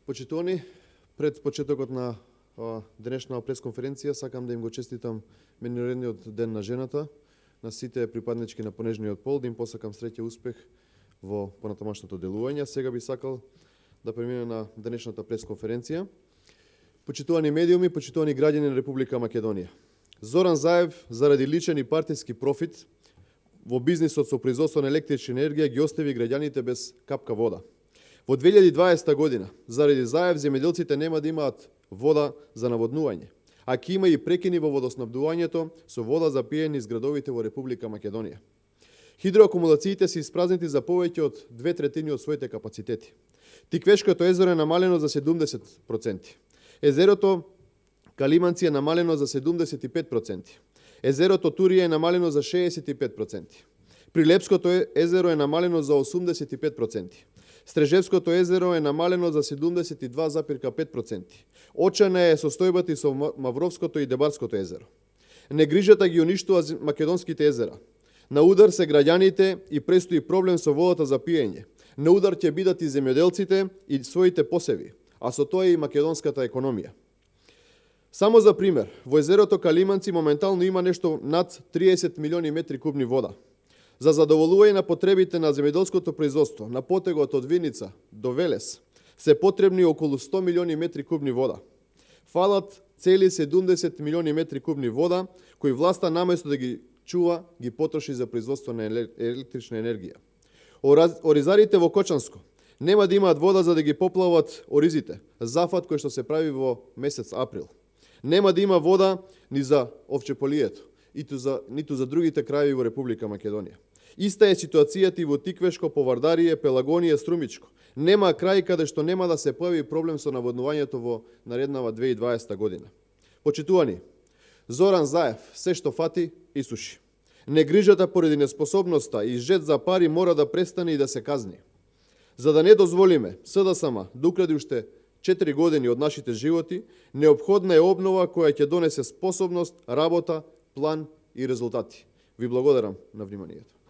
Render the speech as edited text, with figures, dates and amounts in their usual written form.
Почитувани, пред почетокот на денешна пресконференција сакам да им го честитам меѓународниот ден на жената, на сите припаднички на понежниот пол, да им посакам среќа и успех во понатамошното делување. Сега би сакал да преминем на денешната пресконференција. Почитувани медиуми, почитувани граѓани на Република Македонија. Зоран Заев, заради личен и партиски профит во бизнисот со производство на електрична енергија ги остави граѓаните без капка вода. Во 2020 година, заради Заев, земјоделците нема да имаат вода за наводнување, а ќе има и прекини во водоснабдувањето со вода за пиење низ градовите во Република Македонија. Хидроакумулациите се испразнети за повеќе од 2/3 од своите капацитети. Тиквешкото езеро е намалено за 70%. Езерото Калиманци е намалено за 75%. Езерото Турија е намалено за 65%. Прилепското езеро е намалено за 85%. Стрежевското езеро е намалено за 72,5%. Очена е состојбата и со Мавровското и Дебарското езеро. Негрижата ги уништува македонските езера. На удар се граѓаните и престои проблем со водата за пиење. На удар ќе бидат и земјоделците и своите посеви, а со тоа и македонската економија. Само за пример, во езерото Калиманци моментално има нешто над 30 милиони метри кубни вода. За задоволување на потребите на земјоделското производство, на потегот од Виница до Велес, се потребни околу 100 милиони метри кубни вода. Фалат цели 70 милиони метри кубни вода, кои власта наместо да ги чува, ги потроши за производство на електрична енергија. Оризарите во Кочанско нема да имаат вода за да ги поплават оризите, зафат кој што се прави во месец април. Нема да има вода ни за овчеполието, ниту за другите крајеви во Република Македонија. Иста е ситуацијата и во Тиквешко, Повардарие, Пелагонија, Струмичко. Нема крај каде што нема да се појави проблем со наводнувањето во нареднава 2020 година. Почитувани, Зоран Заев се што фати и суши. Негрижата поради неспособноста и жет за пари мора да престане и да се казни. За да не дозволиме СДСМ да укради уште 4 години од нашите животи, неопходна е обнова која ќе донесе способност, работа, план и резултати. Ви благодарам на вниманието.